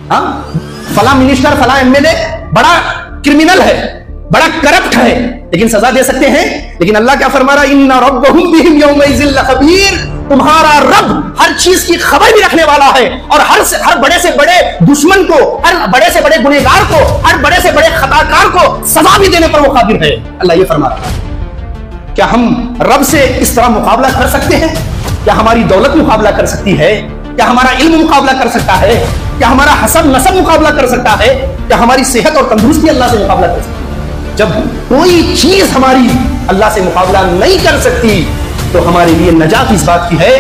हाँ, फला मिनिस्टर, फला एमएलए बड़ा क्रिमिनल है, बड़ा करप्ट है, लेकिन सजा दे सकते हैं। लेकिन अल्लाह क्या फरमा रहा है, इन्ना रब्बहुम बिहिम यौमइज़िन लखबीर, तुम्हारा रब हर चीज की खबर भी रखने वाला है और हर बड़े से बड़े दुश्मन को, हर बड़े से बड़े गुनहगार को, हर बड़े से बड़े खताकार को सजा भी देने पर वो काबिल है। अल्लाह ये फरमा रहा है। क्या हम रब से इस तरह मुकाबला कर सकते हैं? क्या हमारी दौलत मुकाबला कर सकती है? क्या हमारा इल्म मुकाबला कर सकता है? क्या हमारा हसब नसब मुकाबला कर सकता है? क्या हमारी सेहत और तंदुरुस्ती अल्लाह से मुकाबला कर सकती है? जब कोई चीज हमारी अल्लाह से मुकाबला नहीं कर सकती, तो हमारे लिए नजात इस बात की है,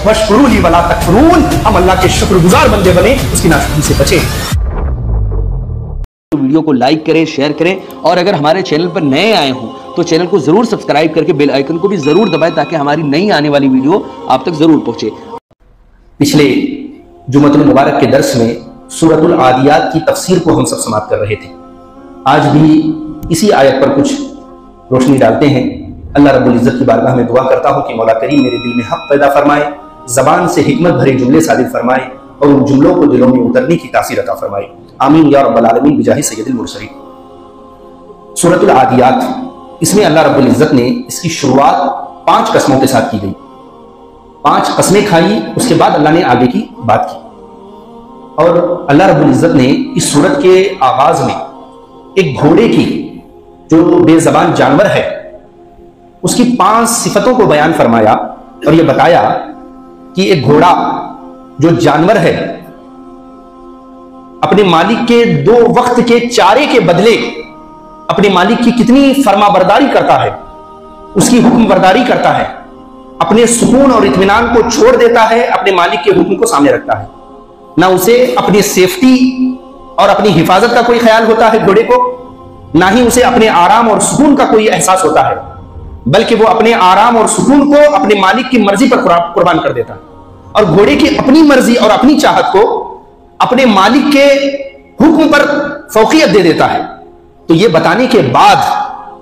वशकुरूली वला तकफुरून, हम अल्लाह के शुक्रगुजार बंदे बने, उसकी नाशुक्री से बचे। तो वीडियो को लाइक करें, शेयर करें, और अगर हमारे चैनल पर नए आए हों तो चैनल को जरूर सब्सक्राइब करके बेल आइकन को भी जरूर दबाएं, ताकि हमारी नई आने वाली वीडियो आप तक जरूर पहुंचे। पिछले जुमअतुल मुबारक के दर्स में सूरतुल आदियात की तफसीर को हम सब समाप्त कर रहे थे। आज भी इसी आयत पर कुछ रोशनी डालते हैं। अल्लाह रब्बुल इज्जत की बारगाह में दुआ करता हूँ कि मौला करीम मेरे दिल में हक पैदा फरमाए, जबान से हिकमत भरे जुमले सादिर फरमाए और उन जुमलों को दिलों में उतरने की तासीर अता फरमाए। आमीन या रब्बल आलमीन बिजाहि सय्यदिल मुरसलीन। सूरतुल आदियात, इसमें अल्लाह रब्बुल इज्जत ने इसकी शुरुआत 5 कस्मों के साथ की गई। 5 कस्में खाई, उसके बाद अल्लाह ने आगे की बात की। और अल्लाह रब्बुल इज्जत ने इस सूरत के आगाज में एक घोड़े की, जो बेजबान जानवर है, उसकी 5 सिफतों को बयान फरमाया और यह बताया कि एक घोड़ा जो जानवर है, अपने मालिक के 2 वक्त के चारे के बदले अपने मालिक की कितनी फरमाबरदारी करता है, उसकी हुक्म बरदारी करता है, अपने सुकून और इत्मीनान को छोड़ देता है, अपने मालिक के हुक्म को सामने रखता है। ना उसे अपनी सेफ्टी और अपनी हिफाजत का कोई ख्याल होता है घोड़े को, ना ही उसे अपने आराम और सुकून का कोई एहसास होता है, बल्कि वो अपने आराम और सुकून को अपने मालिक की मर्जी पर कुर्बान कर देता है। और घोड़े की अपनी मर्जी और अपनी चाहत को अपने मालिक के हुक्म पर फौकियत दे देता है। तो ये बताने के बाद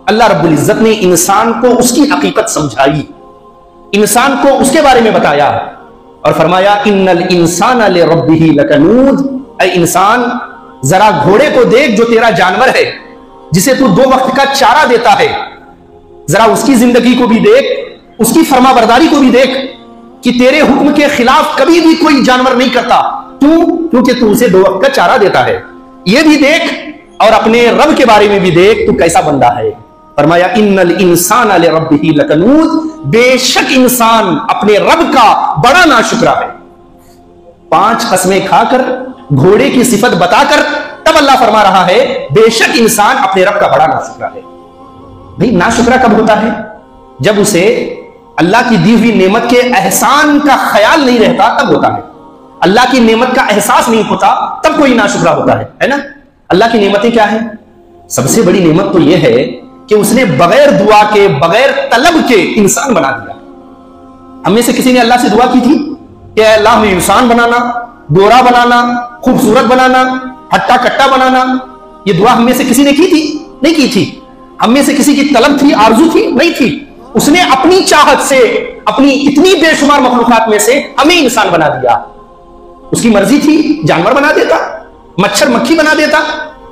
अल्लाह रब्बुल इज्जत ने इंसान को उसकी हकीकत समझाई, इंसान को उसके बारे में बताया और फरमाया, इन्नल इंसान लिरब्बिही लकनूद, ऐ इंसान जरा घोड़े को देख जो तेरा जानवर है, जिसे तू 2 वक्त का चारा देता है, जरा उसकी जिंदगी को भी देख, उसकी फरमाबरदारी को भी देख कि तेरे हुक्म के खिलाफ कभी भी कोई जानवर नहीं करता, क्योंकि तू उसे 2 वक्त का चारा देता है। यह भी देख और अपने रब के बारे में भी देख तू कैसा बंदा है। फरमाया, इन्नल इंसान लिरब्बिही लकनूद, बेशक इंसान अपने रब का बड़ा नाशुक्रा है। 5 कस्में खाकर, घोड़े की सिफत बताकर तब अल्लाह फरमा रहा है, बेशक इंसान अपने रब का बड़ा नाशुक्रा है। भाई नाशुक्रा कब होता है? जब उसे अल्लाह की दी हुई नेमत के एहसान का ख्याल नहीं रहता, तब होता है। अल्लाह की नेमत का एहसास नहीं होता, तब कोई नाशुक्रा होता है ना। अल्लाह की नेमतें क्या है? सबसे बड़ी नेमत तो यह है कि उसने बगैर दुआ के, बगैर तलब के इंसान बना दिया। हम में से किसी ने अल्लाह से दुआ की थी कि अल्लाह हमें इंसान बनाना, गोरा बनाना, खूबसूरत बनाना, हट्टा कट्टा बनाना? ये दुआ हम में से किसी ने की थी? नहीं की थी। हम में से किसी की तलब थी, आरजू थी? नहीं थी। उसने अपनी चाहत से, अपनी इतनी बेशुमार मखलूकात में से हमें इंसान बना दिया। उसकी मर्जी थी जानवर बना देता, मच्छर मक्खी बना देता,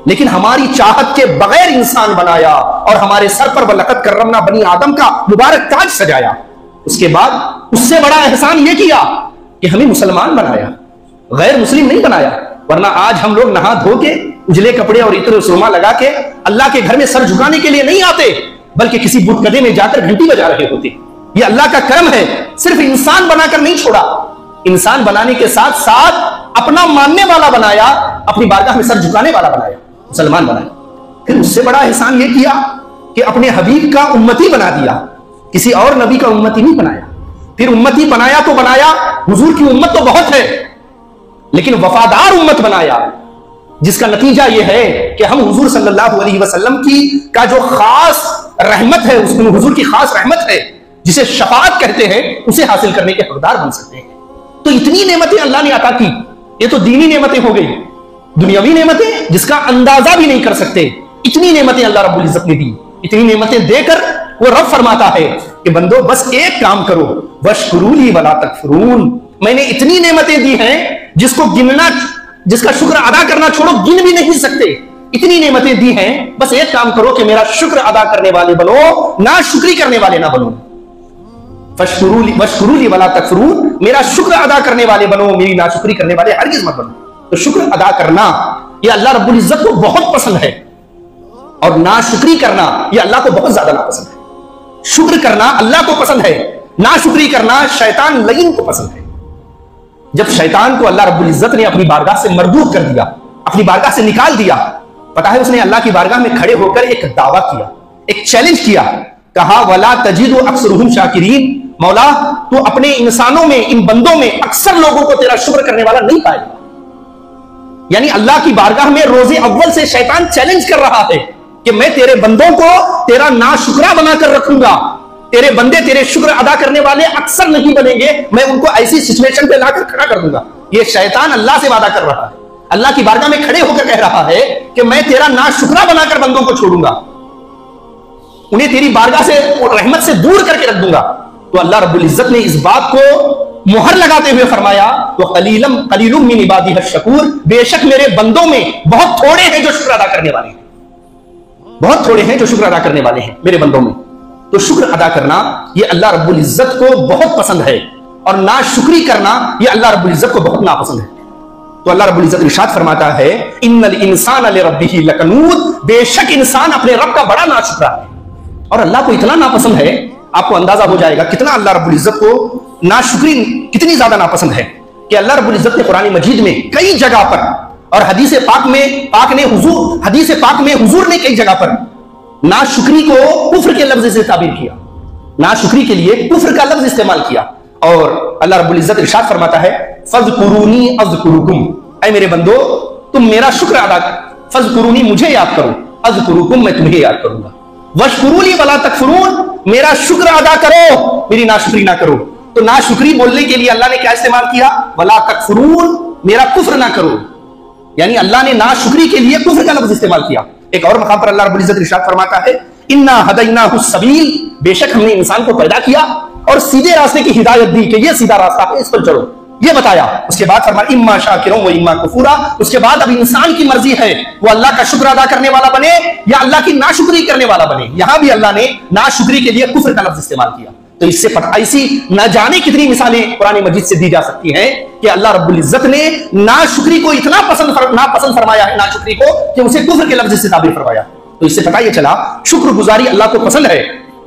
लेकिन हमारी चाहत के बगैर इंसान बनाया और हमारे सर पर वलक़द कर्रमना बनी आदम का मुबारक ताज सजाया। उसके बाद उससे बड़ा एहसान यह किया कि हमें मुसलमान बनाया, गैर मुस्लिम नहीं बनाया। वरना आज हम लोग नहा धो के, उजले कपड़े और इत्र सुरमा लगा के अल्लाह के घर में सर झुकाने के लिए नहीं आते, बल्कि किसी बुतकदे में जाकर घंटी बजा रहे होते। ये अल्लाह का करम है, सिर्फ इंसान बनाकर नहीं छोड़ा, इंसान बनाने के साथ साथ अपना मानने वाला बनाया, अपनी बारगाह में सर झुकाने वाला बनाया, मुसलमान बनाया। फिर उससे बड़ा एहसान यह किया कि अपने हबीब का उम्मती बना दिया, किसी और नबी का उम्मती नहीं बनाया। फिर उम्मती बनाया तो बनाया, हुजूर की उम्मत तो बहुत है, लेकिन वफादार उम्मत बनाया, जिसका नतीजा यह है कि हम हुजूर सल्लल्लाहु अलैहि वसल्लम की का जो खास रहमत है, उसमें हुजूर की खास रहमत है, जिसे शफाअत कहते हैं, उसे हासिल करने के हकदार बन सकते हैं। तो इतनी नेमतें अल्लाह ने अता की। ये तो दीनी नेमतें हो गई, दुनियावी नेमतें जिसका अंदाजा भी नहीं कर सकते। इतनी नेमतें अल्लाह रब्बुल इज्जत ने दी। इतनी नेमतें देकर वो रब फरमाता है कि बंदो बस एक काम करो, वशकुरूली वला तकफुरून। मैंने इतनी नेमतें दी हैं जिसको गिनना जिसका शुक्र अदा करना छोड़ो, गिन भी नहीं सकते, इतनी नेमतें दी हैं। बस एक काम करो कि मेरा शुक्र अदा करने वाले बनो, ना शुक्री करने वाले ना बनो। वशकुरूली वला तकफुरून, मेरा शुक्र अदा करने वाले बनो, मेरी नाशुक्री करने वाले हरगिज मत बनो। तो शुक्र अदा करना यह अल्लाह रब्बुल इज्जत को बहुत पसंद है, और नाशुक्री करना यह अल्लाह को बहुत ज्यादा नापसंद है। शुक्र करना अल्लाह को पसंद है, नाशुक्री करना शैतान लईन को पसंद है। जब शैतान को अल्लाह रब्बुल इज्जत ने अपनी बारगाह से मरदूद कर दिया, अपनी बारगाह से निकाल दिया, पता है उसने अल्लाह की बारगाह में खड़े होकर एक दावा किया, एक चैलेंज किया। कहा वला तजिदु अक्सरुहुम शाकिरीन, मौला तू अपने इंसानों में, इन बंदों में अक्सर लोगों को तेरा शुक्र करने वाला नहीं पाएगा। यानी अल्लाह की बारगाह में रोजे अव्वल से शैतान चैलेंज कर रहा है कि मैं तेरे बंदों को तेरा नाशुक्रा बनाकर रखूंगा, तेरे बंदे तेरे शुक्र अदा करने वाले अक्सर नहीं बनेंगे, मैं उनको ऐसी सिचुएशन पे लाकर खड़ा कर दूंगा। ये शैतान अल्लाह से वादा कर रहा है, अल्लाह की बारगाह में खड़े होकर कह रहा है कि मैं तेरा नाशुक्रा बनाकर बंदों को छोड़ूंगा, उन्हें तेरी बारगाह से रहमत से दूर करके रख दूंगा। तो अल्लाह रब्बुल इज्जत ने इस बात को मुहर लगाते हुए फरमाया, तो कलीलुम मिन इबादी हश्शकूर, बेशक मेरे बंदों में बहुत थोड़े हैं जो शुक्र अदा करने वाले हैं, बहुत थोड़े हैं जो शुक्र अदा करने वाले हैं मेरे बंदों में। तो शुक्र अदा करना यह अल्लाह रब्बुल इज्जत को बहुत पसंद है, और नाशुक्री करना यह अल्लाह रब्बुल इज्जत को बहुत नापसंद है। तो अल्लाह रब्बुल इज्जत इरशाद फरमाता है, इन्नल इंसान लिरब्बिही लकनूद, बेशक इंसान अपने रब का बड़ा नाशुक्रा है। और अल्लाह को इतना नापसंद है, आपको अंदाजा हो जाएगा कितना अल्लाह रब्बुल इज्जत को नाशुक्री कितनी ज्यादा नापसंद है, कि अल्लाह रब्बुल इज्जत ने कुरान मजीद में कई जगह पर, और हदीस पाक में हुजूर ने कई जगह पर नाशुक्री को कुफ्र के लफ्ज से ताबीर किया, नाशुक्री के लिए कुफ्र का लफ्ज इस्तेमाल किया। और अल्लाह रब्बुल इज्जत इरशाद फरमाता है, फज़कुरूनी अज़कुरुकुम, ऐ मेरे बंदो तुम मेरा शुक्र अदा कर, फज़कुरूनी मुझे याद करो, अज़कुरुकुम मैं तुम्हें याद करूंगा, वशकुरूली वला तकफुरून, मेरा शुक्र अदा करो, मेरी नाशुक्री ना करो। तो नाशुक्री बोलने के लिए अल्लाह ने क्या इस्तेमाल किया, वला तकफुरून, मेरा कुफ्र ना करो, यानी अल्लाह ने नाशुक्री के लिए कुफ्र का लफ्ज इस्तेमाल किया। एक और मकाम पर अल्लाह रब्बुल इज्जत इरशाद फरमाता है, इन्ना हदैनाहुस सबील, बेशक हमने इंसान को पैदा किया और सीधे रास्ते की हिदायत दी कि यह सीधा रास्ता है, इस पर चलो, ये बताया। उसके बाद फरमाया इम्मा शाकिरुन व इम्मा कुफूरा, उसके बाद अब इंसान की मर्जी है वो अल्लाह का शुक्र अदा करने वाला बने या अल्लाह की नाशुक्री करने वाला बने। यहां भी अल्लाह ने नाशुक्री के लिए कुफ्र का लफ्ज इस्तेमाल किया। तो इससे ऐसी न जाने कितनी मिसालें कुरान मजीद से दी जा सकती हैं कि अल्लाह रब्बुल इज्जत ने नाशुक्री को इतना नापसंद फरमाया है, नाशुक्री को, कि उसे कुफ्र के लफ्ज से ताबीर फरमाया। तो इससे पता यह चला शुक्रगुजारी अल्लाह को पसंद है,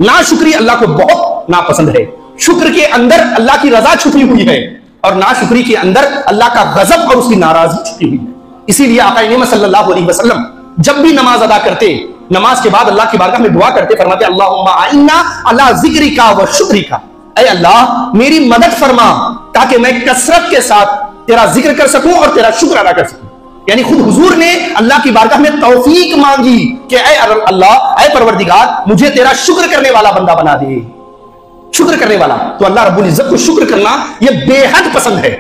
नाशुक्री अल्लाह को बहुत नापसंद है। शुक्र के अंदर अल्लाह की रजा छुपी हुई है और नाशुक्री के अंदर अल्लाह का गजब और उसकी नाराजगी छुपी हुई है। इसीलिए आका नेमत सल्लल्लाहु अलैहि वसल्लम जब भी नमाज अदा करते, नमाज के बाद अल्लाह की बारगाह में दुआ करते, फरमाते अल्लाहुम्मा आइन्ना अला ज़िक्रिका व शुक्रिका, ऐ अल्लाह मेरी मदद फरमा ताकि मैं कसरत के साथ तेरा जिक्र कर सकूं और तेरा शुक्र अदा कर सकूं। यानी खुद हुजूर ने अल्लाह की बारगाह में तौफीक मांगी कि ऐ अल्लाह, ऐ परवरदिगार, मुझे तेरा शुक्र करने वाला बंदा बना दे, शुक्र करने वाला। तो अल्लाह रब्बुल इज्जत को शुक्र करना यह बेहद पसंद है।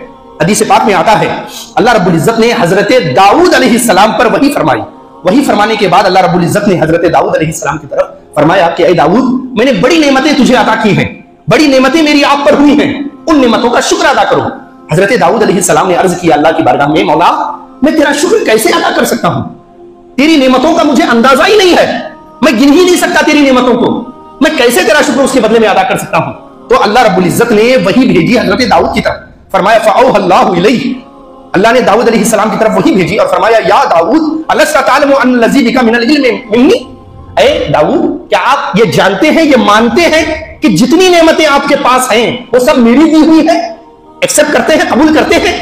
हदीस पाक में आता है अल्लाह रब्बुल इज्जत ने हजरत दाऊद अलैहिस्सलाम पर वही फरमाई। वही फरमाने के बाद अल्लाह रब्बुल इज्जत ने हजरत दाऊद अलैहिस्सलाम की तरफ फरमाया कि ऐ दाऊद, मैंने बड़ी नेमतें तुझे अता की हैं, बड़ी नेमतें मेरी आप पर हुई हैं, उन नेमतों का शुक्र अदा करो। हजरत दाऊद अलैहिस्सलाम ने अर्ज किया अल्लाह की बारगाह में, मौला मैं तेरा शुक्र कैसे अदा कर सकता हूं, तेरी नेमतों का मुझे अंदाजा ही नहीं है, मैं गिन ही नहीं सकता तेरी नेमतों को, मैं कैसे तेरा शुक्र उसके बदले में अदा कर सकता हूं। तो अल्लाह रब्बुल इज्जत ने वही भेजी हजरत दाऊद की तरफ, फरमाया फ़अौहल्लाहु इलैहि, अल्लाह ने दाऊद अलैहिस्सलाम की तरफ वही भेजी और फरमाया या दाऊद अलस्ता तालमु अन्नल्लज़ी बिका मिनल इल्मि मिन्नी, ऐ दाऊद क्या आप ये जानते हैं, ये मानते हैं कि जितनी नेमतें आपके पास हैं वो सब मेरी दी हुई है, एक्सेप्ट करते हैं, कबूल करते हैं।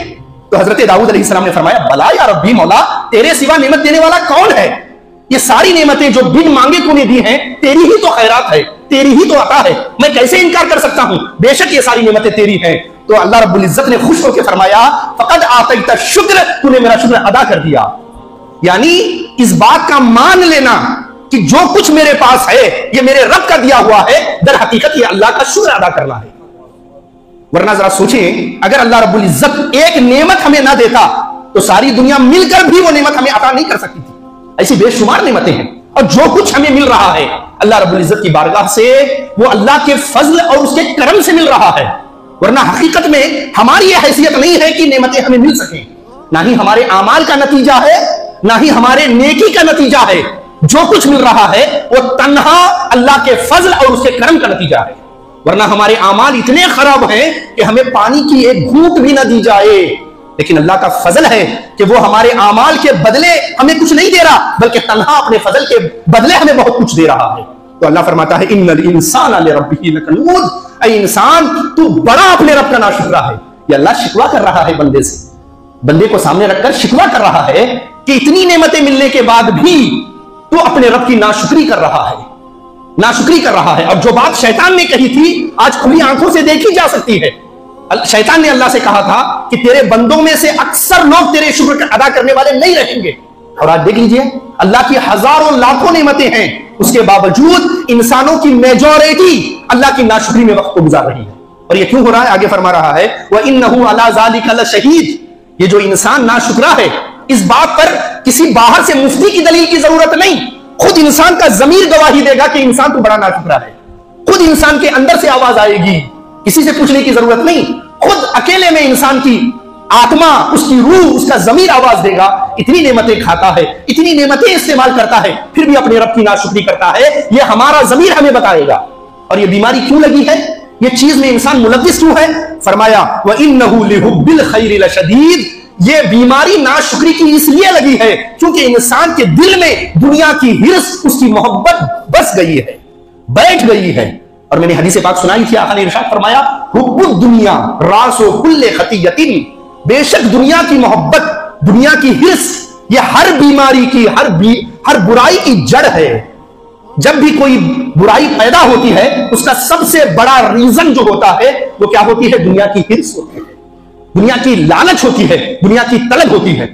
तो हजरत दाऊद अलैहिस्सलाम ने फरमाया बला या रब्बी, मौला तेरे सिवा नेमत देने वाला कौन है, ये सारी नेमतें जो बिन मांगे तूने दी हैं तेरी ही तो खैरात है, तेरी ही तो अता है, मैं कैसे इनकार कर सकता हूं, बेशक ये सारी नेमतें तेरी हैं। तो अल्लाह रब्बुल इज्जत ने खुश होकर फरमाया फक़द आतैता शुक्र, तूने मेरा शुक्र अदा कर दिया। यानी इस बात का मान लेना कि जो कुछ मेरे पास है ये मेरे रब का दिया हुआ है, दर हकीकत ये अल्लाह का शुक्र अदा करना है। वरना जरा सोचें, अगर अल्लाह रब्बुल इज्जत एक नेमत हमें ना देता तो सारी दुनिया मिलकर भी वो नेमत हमें अता नहीं कर सकती थी। ऐसी बेशुमार नेमतें हैं और जो कुछ हमें मिल रहा है अल्लाह रब्बुल इज्जत की बारगाह से, वो अल्लाह के फजल और उसके करम से मिल रहा है। वरना हकीकत में हमारी यह हैसियत नहीं है कि नेमतें हमें मिल सकें, ना ही हमारे आमाल का नतीजा है, ना ही हमारे नेकी का नतीजा है। जो कुछ मिल रहा है वो तन्हा अल्लाह के फजल और उसके करम का नतीजा है। वरना हमारे आमाल इतने खराब हैं कि हमें पानी की एक घूंट भी ना दी जाए, लेकिन अल्लाह का फजल है कि वो हमारे आमाल के बदले हमें कुछ नहीं दे रहा, बल्कि तन्हा अपने फजल के बदले हमें बहुत कुछ दे रहा है। तो अल्लाह फरमाता है इन्नल इंसान लिरब्बिही लकनूद, ऐ इंसान तू बड़ा अपने रब का नाशुक्रा है। ये अल्लाह शिकवा कर रहा है बंदे से, बंदे को सामने रखकर शिकवा कर रहा है कि इतनी नेमतें मिलने के बाद भी तू अपने रब की नाशुक्री कर रहा है, नाशुक्री कर रहा है। और जो बात शैतान ने कही थी आज खुली आंखों से देखी जा सकती है। शैतान ने अल्लाह से कहा था कि तेरे बंदों में से अक्सर लोग तेरे शुक्र अदा करने वाले नहीं रहेंगे। और आज देख लीजिए अल्लाह की हजारों लाखों नेमतें हैं, उसके बावजूद इंसानों की मेजॉरिटी अल्लाह की नाशुक्री में वक्त गुजार रही है। और ये क्यों हो रहा है? आगे फरमा रहा है वह इन्नहु अला ज़ालिका लशहीद। ये जो इंसान नाशुक्रा है, इस बात पर किसी बाहर से मुफ्ती की दलील की जरूरत नहीं, खुद इंसान का जमीर गवाही देगा कि इंसान तो बड़ा नाशुक्रा है। खुद इंसान के अंदर से आवाज आएगी, किसी से पूछने की जरूरत नहीं, खुद अकेले में इंसान की आत्मा, उसकी रूह, उसका जमीर आवाज देगा। इतनी नेमतें खाता है, इतनी नेमतें इस्तेमाल करता है, फिर भी अपने रब की नाशुक्री करता है। यह हमारा जमीर हमें बताएगा। और यह बीमारी क्यों लगी है, यह चीज में इंसान मुलव्विस क्यों है? फरमाया व इन्नहु लिहुब्बिल खैरि लशदीद। यह बीमारी नाशुक्री की इसलिए लगी है क्योंकि इंसान के दिल में दुनिया की हिर्स, उसकी मोहब्बत बस गई है, बैठ गई है। और मैंने हदीस पाक सुनाई थी, आका ने इरशाद फरमाया हुब्बुद दुनिया रासो कुल्ले खतियतिन। बेशक दुनिया की मोहब्बत, दुनिया की हिर्स, यह हर बीमारी की, हर बुराई की जड़ है। जब भी कोई बुराई पैदा होती है उसका सबसे बड़ा रीजन जो होता है वो क्या होती है? दुनिया की हिर्स होती है, दुनिया की लालच होती है, दुनिया की तलब होती है।